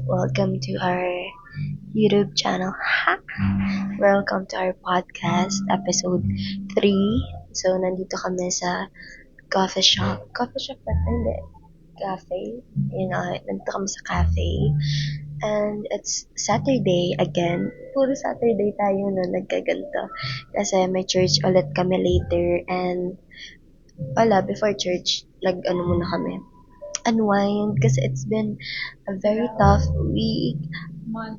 Welcome to our YouTube channel. Ha! Welcome to our podcast, episode 3. So, nandito kami sa coffee shop. Coffee shop ba? Hindi. Cafe. Nandito kami sa cafe. And it's Saturday again. Puro Saturday tayo na nagkaganto. Kasi may church ulit kami later. And before church, muna kami. Unwind kasi it's been a very tough week. Month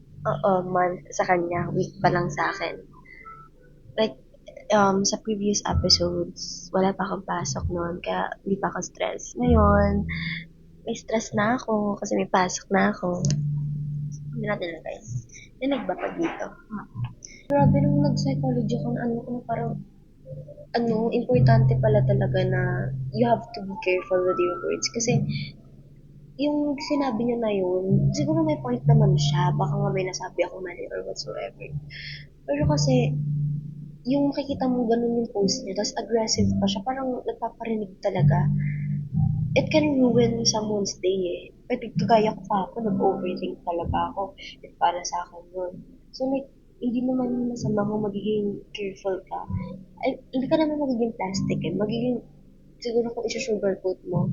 sa kanya. Week pa lang sa akin. Like, sa previous episodes, wala pa akong pasok noon, kaya hindi pa ako stress. Ngayon, may stress na ako kasi may pasok na ako. Hindi natin na guys. May nagbapa dito. Grabe nung nag-psychology ako na parang, importante pala talaga na you have to be careful with your words. Kasi, yung sinabi niya na yun, siguro may point naman siya. Baka nga may nasabi ako mali or whatsoever. Pero kasi, yung makikita mo ganun yung post niya, tapos aggressive pa siya, parang nagpaparinig talaga. It can ruin someone's day eh. Pwede kagaya ko pa ako, nag-overthink talaga ako. Para sa akin yun. So like, hindi naman masama kung magiging careful ka. Ay, hindi ka naman magiging plastic eh. Siguro kung isi-sugarcoat mo,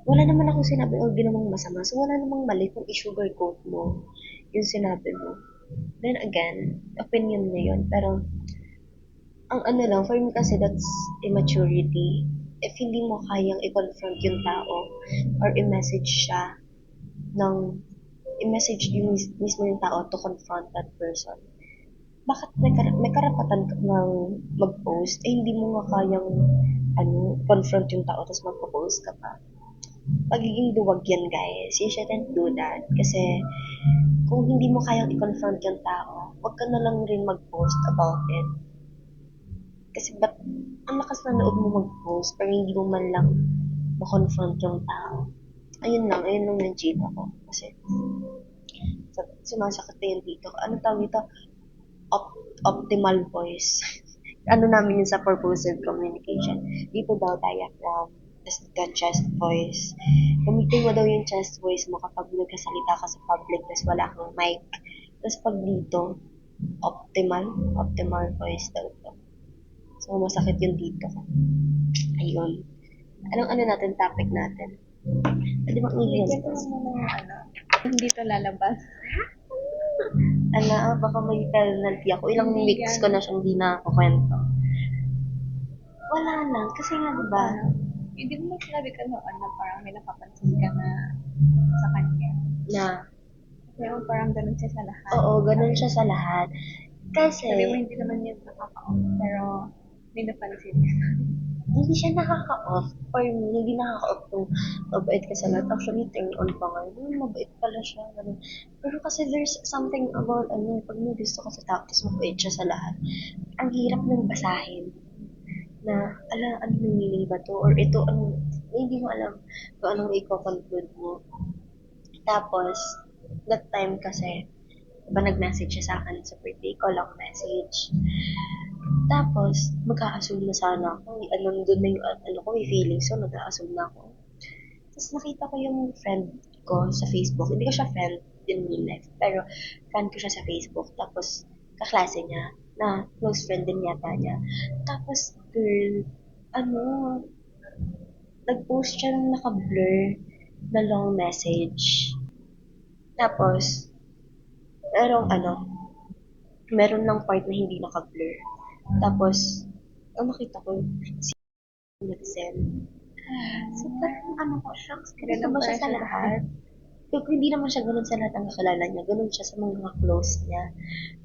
wala naman akong sinabi o ginawang masama. So, wala namang mali kung i-sugarcoat mo yung sinabi mo. Then again, opinion niya yun. Pero, ang for me kasi that's immaturity. If hindi mo kayang i-confront yung tao or i-message siya i-message yung mismo yung tao to confront that person. Bakit may karapatan ka ng mag-post hindi mo nga kayang confront yung tao tapos magpo-post ka pa? Pagiging duwag yan, guys. You shouldn't do that. Kasi, kung hindi mo kayang i-confront yung tao, huwag ka na lang rin mag-post about it. Kasi, ang lakas na loob mo mag-post, pero hindi mo man lang ma-confront yung tao. Ayun lang yung cheat ako. Kasi, sumasakit na yun dito. Ano tawag ito? Optimal voice. Namin yun sa purposive communication. Dito daw, diaphragm. Tapos the chest voice. Gamitin mo daw yung chest voice mo kapag nagkasalita ka sa public tapos wala kang mic. Tapos pag dito, optimal voice daw ito. So, masakit yung dito ko. Ayun. Anong natin, topic natin? Pwede bang i-guess? Hindi to lalabas. Baka may penalty ako. Ilang weeks ko na siyang hindi nakakwento. Wala lang. Kasi nga, diba? Hindi mo sinabi ka noon na parang may napapansin ka na sa kanya. Na? Pero parang ganun siya sa lahat. Oo, ganun siya sa lahat. Kasi, sabi mo hindi naman yun nakaka-off, pero may napansin ka. Hindi siya nakaka-off. For me, hindi nakaka-off kung mabait ka sa lahat. Actually, turn on pa nga. Mabait pala siya. Ganun. Pero kasi there's something about, pag may gusto ka sa tao, tapos mabait siya sa lahat. Ang hirap nang basahin na, ano yung meaning ba to? Or ito, hindi mo alam kung anong i-conclude mo. Tapos, that time kasi, diba nag-message siya sa akin sa birthday ko, long message. Tapos, mag-a-assume na sana ako. Doon na yung, may feelings. So, mag-a-assume na ako. Tapos, nakita ko yung friend ko sa Facebook. Hindi ko siya friend in real life. Pero, friend ko siya sa Facebook. Tapos, kaklase niya, na close friend din yata niya. Tapos, girl, nag-post siya ng naka-blur na long message. Tapos, meron lang part na hindi naka-blur. Tapos, nakita ko, si nag-send. So, parang shucks, ganun ba siya sa lahat? Kung hindi naman siya ganun sa lahat ang kakilala niya, ganun siya sa mga close niya.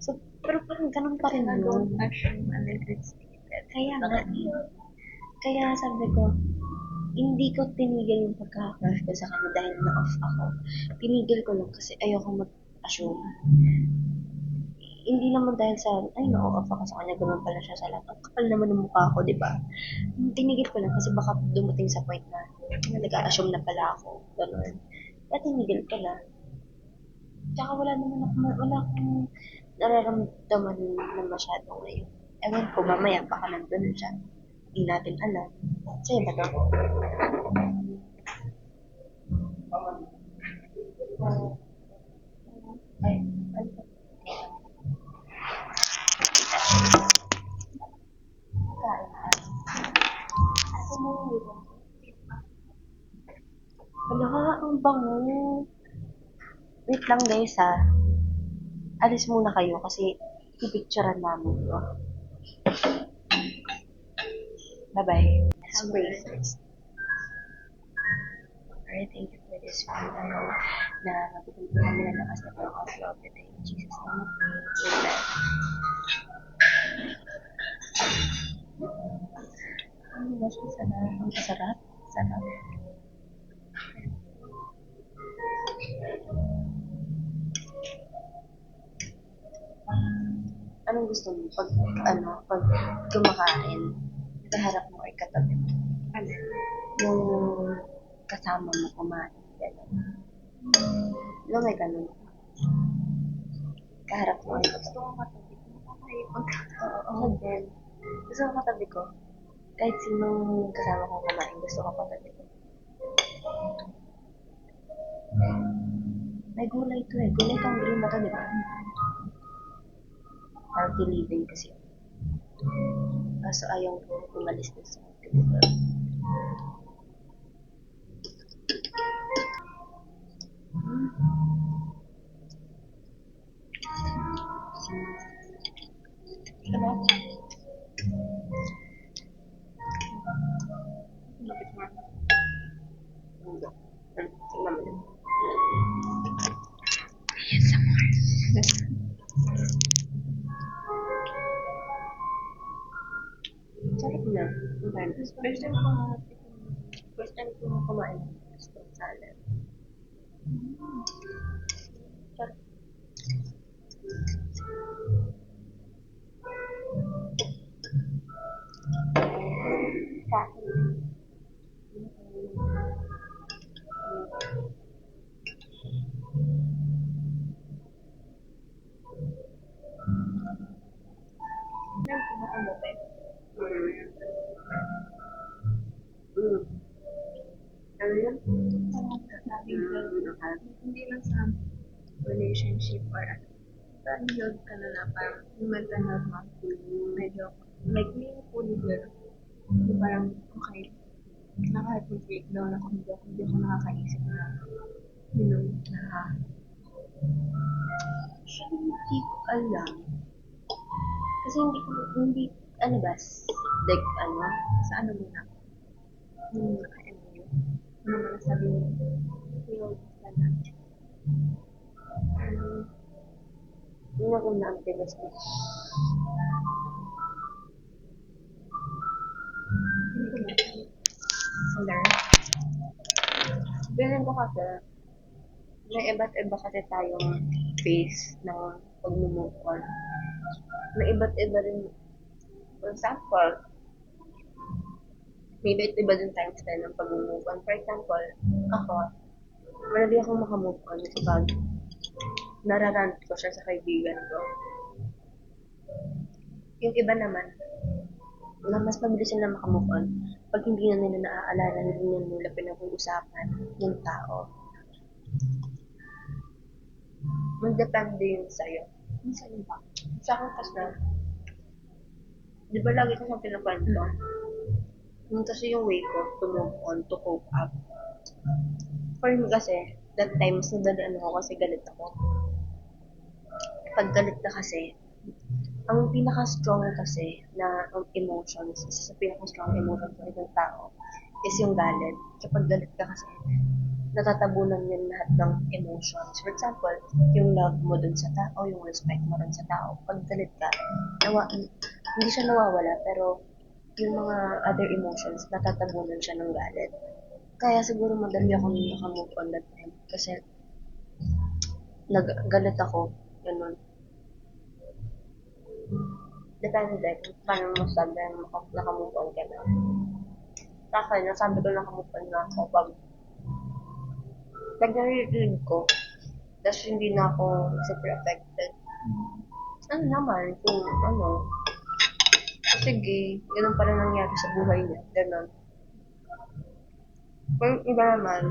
So, pero parang ganun pa rin yun. Kaya nga, kaya sabi ko, hindi ko tinigil yung pagkaka-crush ko sa kanya dahil na-off ako. Tinigil ko lang kasi ayoko mag-assume. Hindi naman dahil sa, na-off ako sa kanya, ganun pala siya sa lahat. Ang kapal naman ng mukha ko, di ba? Tinigil ko lang kasi baka dumating sa point na nag-a-assume na pala ako. Ganun. Kaya tinigil ko na. Tsaka wala akong nararamdaman na masyado ngayon. Ewan ko, mamaya baka nandun siya. Hindi natin alam. Sa'yo ba to? Ay, ano ba? Kain ka. Ako mo yun. Wala, ang bango. Wait lang guys ha. Alis muna kayo kasi pipicturean namin to. Bye-bye. Spray first. Alright, thank you for this one. Na mabigyan po namin ng lakas na pag-upload. In Jesus' name, amen. Ang mas masarap. Ang sarap. Sarap. Anong gusto mo? Pag kumakain, kaharap mo ay katabi mo. Ano? Yung kasama mo kumain. Gano'n. Ano may ganun? Kaharap mo ay Gusto ko katabi ko. Nakakahipag. Oo, ako din. Gusto ko katabi ko. Kahit sinong kasama kong kumain, gusto ko katabi ko. May gulay to eh. Gulay kang green na to, di ba? Healthy living kasi. Kaso ayaw ko umalis na sa healthy living. Diba? Lapit mo. Hindi. Tingnan mo din. Sarap na. First time ko First time ko kumain ng spring salad. Sarap. Kain. ano ba? Ano yun? Parang sabi hindi lang sa relationship or ano. Parang healed ka na parang yung mental health mo. Medyo, like, meaningful yun. Yung parang, okay, kahit mag-breakdown ako, hindi ako nakakaisip na, Actually, hindi ko alam. Kasi hindi, ano ba, like, sa ano muna, yung naka-MU, ano mo nasabi mo, healed ka na. yun ako na-activist ko. Learn. Feeling ko kasi, may iba't iba kasi tayong phase ng pag-move on. May iba't iba rin, for example, may iba't iba din times tayo ng pag-move on. For example, ako, madali akong makamove on kapag nararant ko siya sa kaibigan ko. Yung iba naman, na mas mabilis sila makamove on pag hindi na nila naaalala, hindi na nila pinag-uusapan yung tao. Magdepende yun sa'yo. Minsan ba? Sa akin kasi, di ba lagi ko sa pinakwento? Yun kasi yung way ko to move on, to cope up. For me kasi, that time, mas nadadaan ako kasi galit ako. Pag galit ka kasi, ang pinaka-strong kasi na emotions, isa sa pinaka-strong emotions ng isang tao is yung galit. Kapag galit ka kasi, natatabunan yun lahat ng emotions. For example, yung love mo dun sa tao, yung respect mo dun sa tao. Pag galit ka, hindi siya nawawala, pero yung mga other emotions, natatabunan siya ng galit. Kaya siguro madali akong nakamove on that time. Kasi, naggalit ako, ganun. Depende kung paano mo sabi nakamove on ka na. Sa akin, nasabi ko nakamove on na ako pag narinig ko, tapos hindi na ako super affected. Ano naman, kung sige, ganun pala nangyari sa buhay niya, ganun. Pero iba naman,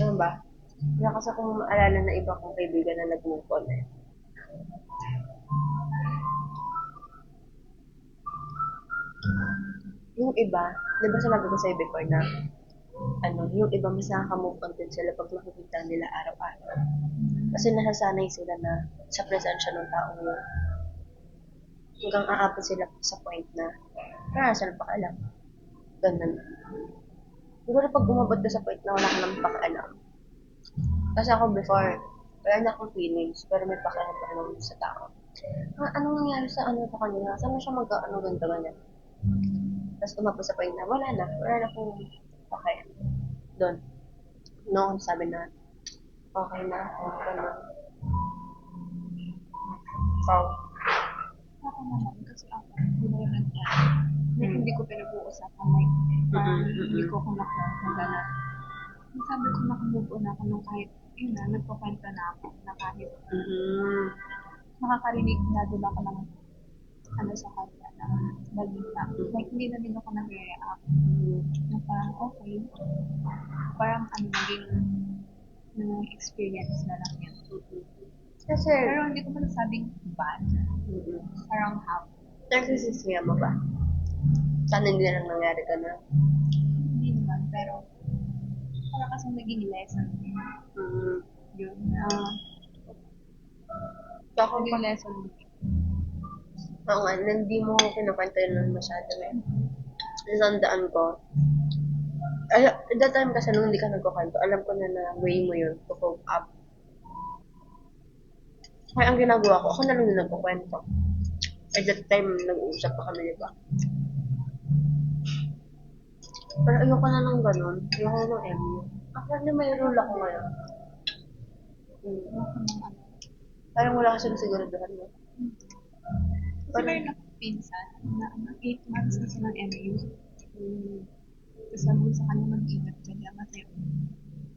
ano ba? Kaya kasi kung maalala na iba kong kaibigan na nag-move on eh. Yung iba, di ba sinabi ko sa'yo before na, yung iba mas nakaka-move on din sila pag nakikita nila araw-araw. Kasi nasasanay sila na sa presensya ng taong yun. Hanggang aabot sila sa point na, saan pa alam? Ganun. Siguro pag umabot ka sa point na wala ka nang pakialam. Kasi ako before, wala na akong feelings, pero may pakialam pa naman sa tao. Anong nangyari sa sa kanila? Saan na siya ganito, ganyan? Tapos umabot sa point na wala na akong pakialam. Doon. No, sabi na, okay na ako, ganun. Wow. Ako naman, kasi ako, hindi na yun hindi ko pinag-uusapan, like, hindi ko kumakas na gano'n. Sabi ko nakamove on ako nung kahit, yun na, nagpakwento na ako, na kahit makakarinig na doon ako ng sa kanya na balita. Like, hindi na din ako nag-react. Na parang, okay. Parang, naging experience na lang yan. Kasi, Pero hindi ko masasabing bad. Parang how. nagsisisiya mo ba? Sana hindi na lang nangyari ka na? Hindi naman, pero parang kasi naging lesson din. Yun. Ako Naging lesson din. Oo nga, hindi mo kinukwento yun lang masyado eh. Nasandaan ko. At that time kasi nung hindi ka nagkukwento, alam ko na way mo yun to cope up. Kaya ang ginagawa ko, ako na lang yung nagkukwento. At that time, nag-uusap pa kami, di ba? Pero ayoko na ng ganun. Ayoko ng MU. Actually, may rule ako ngayon. Parang wala kasi siguraduhan mo. Kasi meron akong pinsan na 8 months na silang MU. Tapos sabi ko sa kanya mag-ingat ka niya kasi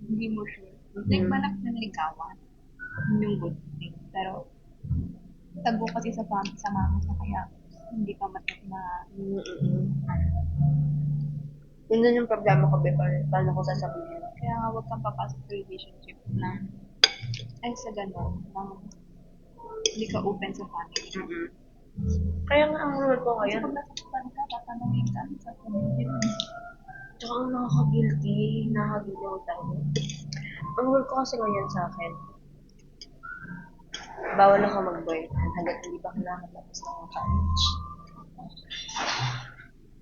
hindi mo sure. Like, malak ng ligawan. Yung good thing. Pero, tago kasi sa mama niya kaya hindi pa matak na Yun din yung problema ko before. Paano ko sasabihin? kaya nga huwag kang papasok sa relationship na ay sa gano'n hindi ka open sa family. Kaya nga ang rule ko Kasi ngayon, pag nasaktan ka, tatanungin ka sa family mo. tsaka ang nakaka-guilty ako tayo. Ang rule ko kasi ngayon sa akin, bawal ako mag-boyfriend hanggat hindi pa nakakatapos ng college.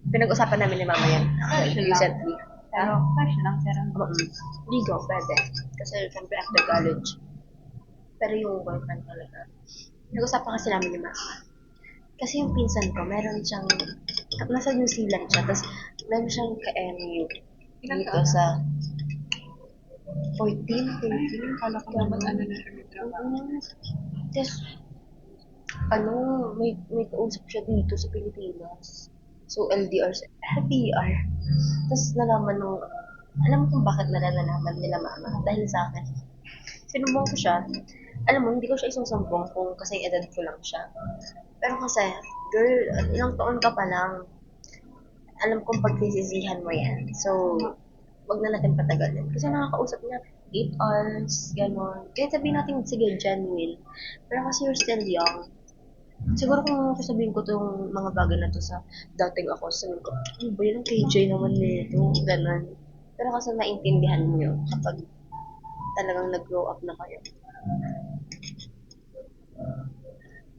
Pinag-usapan namin ni mama yan recently. Pero, cash lang, sir. Ligo, pwede. Kasi syempre after college. Pero yung boyfriend talaga. Pinag-usapan kasi namin ni mama. Kasi yung pinsan ko, meron siyang, nasa New Zealand siya, tapos meron siyang ka-MU dito sa 14, 15. Kala ko naman na siya may trabaho. Tapos, may kausap siya dito sa Pilipinas. So, LDR. Tapos, alam mo kung bakit nalalaman nila mama? Dahil sa akin. Sinumbong ko siya. Alam mo, hindi ko siya isusumbong kung kasi edad ko lang siya. Pero kasi, girl, ilang taon ka pa lang. Alam kong pagsisisihan mo yan. So, wag na natin patagalin. Kasi nakakausap niya 8 hours, gano'n. Kaya sabihin natin, sige, genuine. Pero kasi you're still young. Siguro kung sasabihin ko itong mga bagay na to sa dating ako, sabihin ko, ano ba yun, KJ naman nito, gano'n. Pero kasi naintindihan mo yun kapag talagang nag-grow up na kayo.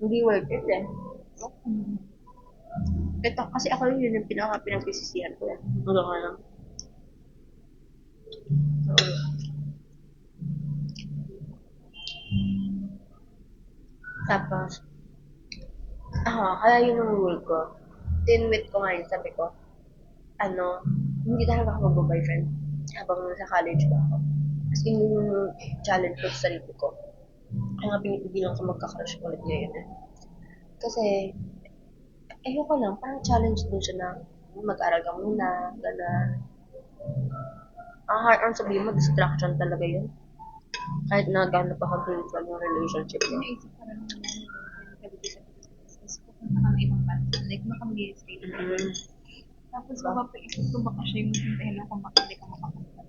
Hindi worth it eh. Ito, kasi ako yun yung pinagsisisihan ko yan. Hanggang ka lang. Tapos, kaya yun ang rule ko. Tinwit ko ngayon, sabi ko, hindi talaga ako mag-boyfriend habang nasa college pa ako. Kasi yun yung challenge ko sa sarili ko. Kaya nga pinipigilan ko magka-crush ulit ngayon eh. Kasi, ayoko lang, parang challenge din siya na mag-aral ka muna, gano'n. Hard on sabihin mo, distraction talaga yun. Kahit na gano'n pa ka-fruitful yung relationship mo. Naisip ka rin naman yung pwede sa business. Pupunta ka ng ibang bansa. Like, makamili state. Tapos, mapapaisip ko baka siya yung dahilan kung bakit hindi ka makapunta.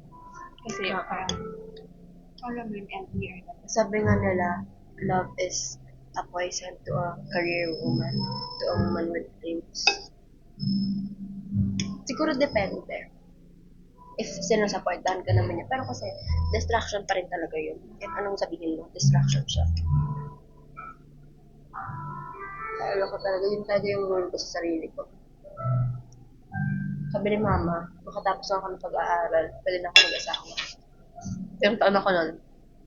Kasi, parang, Alam mo yung LDR na. Sabi nga nila, love is a poison to a career woman, to a woman with dreams. Siguro depende. If sinasupportahan ka naman niya. Pero kasi, distraction pa rin talaga yun. Kahit anong sabihin mo, distraction siya. Kaya ko talaga, yun talaga yung role ko sa sarili ko. Sabi ni mama, makatapos ako ng pag-aaral, pwede na ako mag-asawa. Yung taon ako nun,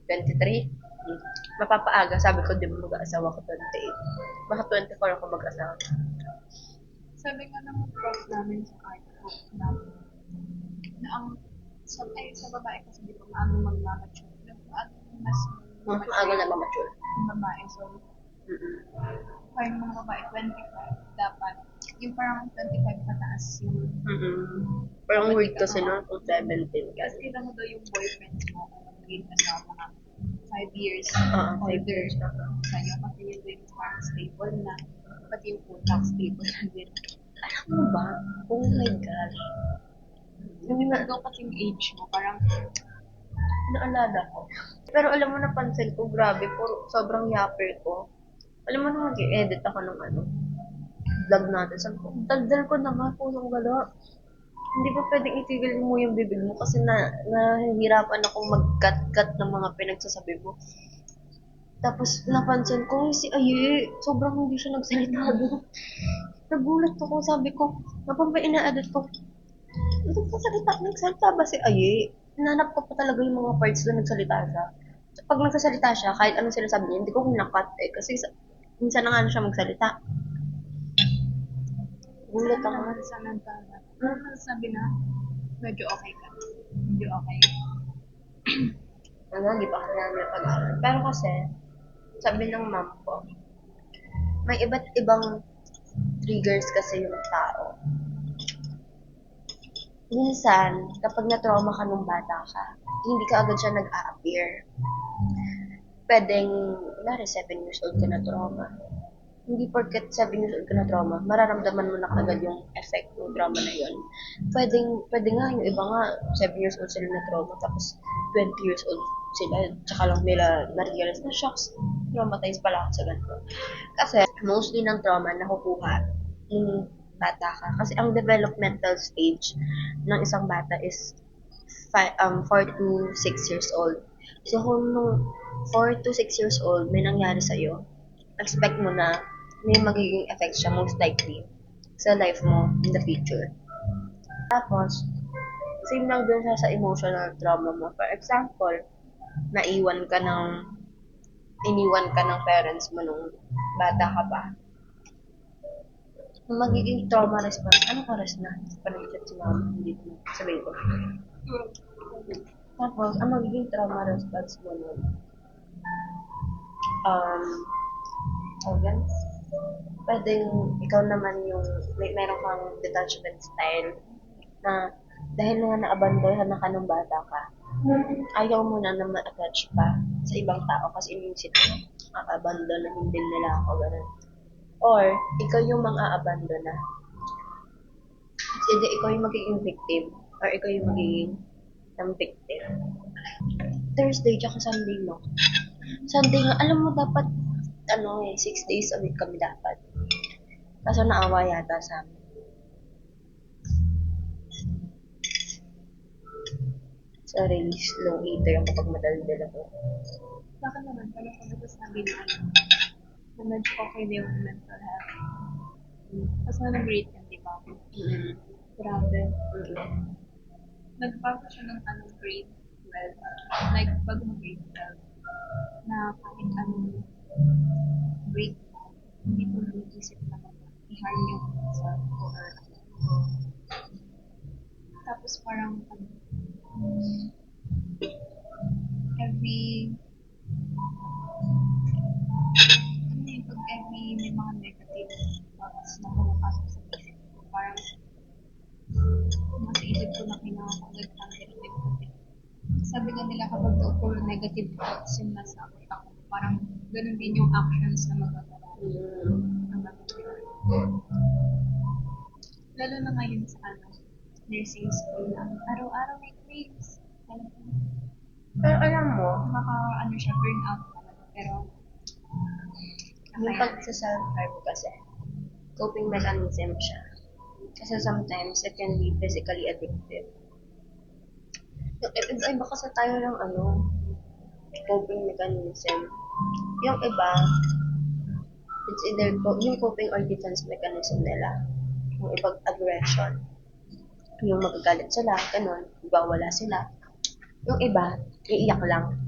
23. Mapapaaga, sabi ko, di ba mag-asawa ko 28. Baka 24 ako mag-asawa. Sabi nga ng prof namin sa art na ang sa babae kasi di ba maaga mag-mature. Mas Maaga na ma-mature. Yung babae, so parang mga babae 25 dapat yung parang 25 pataas yung Parang weird kasi no, kung 17 ka. kasi kita mo daw yung boyfriend mo maging kasama ka 5 years 5 older years na. sa'yo kasi yun din parang stable na pati yung utak stable na din. Alam mo ba? Oh my God. Hindi na daw kasing age mo, parang naalala ko. Pero alam mo, napansin ko, grabe, sobrang yapper ko. Alam mo na mag-i-edit ako ng vlog natin. Sabi ko, daldal ko naman, pusong gala. Hindi pa pwedeng itigil mo yung bibig mo kasi nahihirapan akong mag-cut-cut ng mga pinagsasabi mo. Tapos napansin ko, si Aye, sobrang hindi siya nagsalita doon. Nagulat ako, sabi ko, napang ba ina-edit ko? Nagsalita ba si Aye? Nanap ko pa talaga yung mga parts doon nagsalita siya. So, pag nagsasalita siya, kahit anong sinasabi niya, hindi ko kinakat eh. Kasi minsan na nga na siya magsalita. Gulat ako. sa nagkala. Ano sabi na, medyo okay ka. Medyo okay. Hindi pa kasi namin pag-aaral. Pero kasi, sabi ng mom ko, may iba't ibang triggers kasi yung tao. Minsan, kapag na-trauma ka nung bata ka, hindi ka agad siya nag-a-appear. Pwedeng, kunwari 7 years old ka na trauma. Hindi porket 7 years old ka na trauma, mararamdaman mo na agad yung effect ng trauma na yun. Pwede nga, yung iba nga, 7 years old sila na trauma, tapos 20 years old sila, tsaka lang nila na-realize na, shocks, traumatized pala ako sa ganito. Kasi, mostly ng trauma nakukuha yung bata ka. Kasi ang developmental stage ng isang bata is 4 to 6 years old. So, kung nung 4 to 6 years old, may nangyari sa'yo, expect mo na may magiging effect siya most likely sa life mo in the future. Tapos, same lang dun siya sa emotional trauma mo. For example, iniwan ka ng parents mo nung bata ka pa. Magiging trauma response. Anong oras na? Panagchat si mama. Hindi ko sabihin ko. Tapos, ang magiging trauma response mo nun, pwedeng ikaw naman yung meron kang detachment style na dahil nga na-abandon na ka nung bata ka, ayaw mo na ma-attach pa sa ibang tao kasi inisip mo, abandon na hindi nila ako, ganun. Or, ikaw yung mang-a-abandon na. Hindi, ikaw yung magiging victim or ikaw yung magiging ng victim. Thursday, tsaka Sunday, no? Sunday nga, alam mo, dapat 6 days a week kami dapat. Kaso naawa yata sa amin. Sa release, low eater yung kapag madaldal ako. Bakit naman pala kung nagsasabi na na medyo okay na yung mental health. Tapos na nag-rate yan, di ba? Grabe. Nagbago siya ng grade 12. Like, bago mag-grade 12, na kahit anong break mo, hindi ko nag-isip na i-harm yung self ko or tapos parang every may mga negative thoughts na pumapasok sa isip ko. Parang nasa isip ko na kinakakulit ang negative. Sabi nga nila kapag daw puro negative thoughts yung nasa utak ko, parang ganun din yung actions na magagawa. Lalo na ngayon sa nursing school na araw-araw may quiz. Pero alam mo, Ano siya, burn out talaga. Pero, yung pag-self-harm kasi, coping mechanism siya. Kasi sometimes, it can be physically addictive. Yung iba kasi tayo ng coping mechanism. Yung iba, it's either yung coping or defense mechanism nila. Yung ibang aggression. Yung magagalit sila, ganun. Iba wala sila. Yung iba, iiyak lang.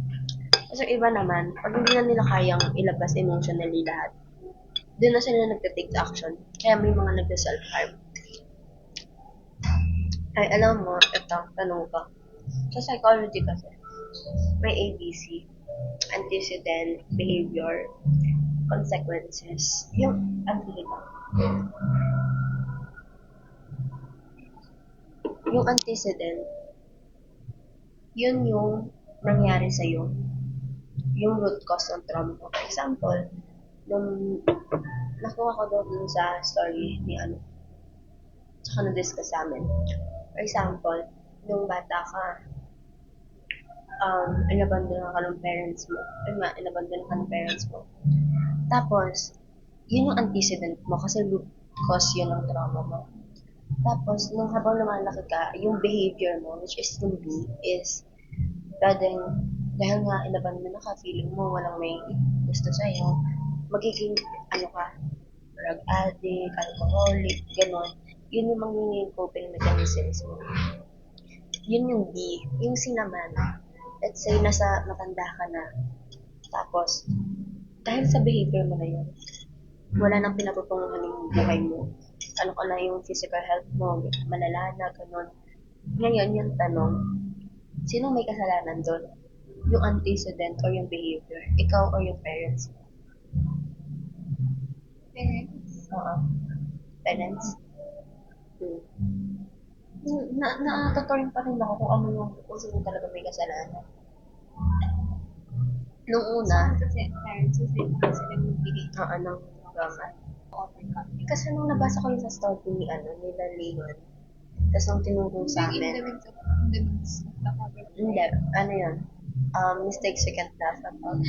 Kasi yung iba naman, pag hindi na nila kayang ilabas emotionally lahat, doon na sila nagte-take action. Kaya may mga nagte-self-harm. Ay, alam mo, ito, tanong ko. Sa psychology kasi, may ABC. Antecedent, behavior, consequences. Yung yung antecedent, yun yung nangyari sa'yo. Yung root cause ng trauma mo. For example, nung nakuha ko doon sa story ni tsaka na-discuss sa amin. For example, nung bata ka, inabandon ka ng parents mo. Inabandon ka ng parents mo. Tapos, yun yung antecedent mo kasi root cause yun ng trauma mo. Tapos, nung habang lumalaki ka, yung behavior mo, which is yung B, is dahil nga inabandon na ka, feeling mo walang may gusto sa'yo, magiging, ka, drug addict, alcoholic, gano'n. Yun yung magiging coping mechanisms mo. Yun yung B. Yung C naman, let's say, matanda ka na, tapos, dahil sa behavior mo na yun, wala nang pinapupunguhan yung buhay mo. Ano ka na yung physical health mo, malala na, gano'n. Ngayon, yung tanong, sino may kasalanan doon? Yung antecedent or yung behavior? Ikaw or yung parents mo? parents. Oo. Parents? Nakakatorin pa rin ako kung sino talaga may kasalanan. Nung una, Kasi parents, kasi sila magbigay ng drama. overcome. Kasi nung nabasa ko yun sa story nila Leon, tapos nung tinuro sa In the amin, midst of the cover. hindi, yun, mistakes we can't laugh about.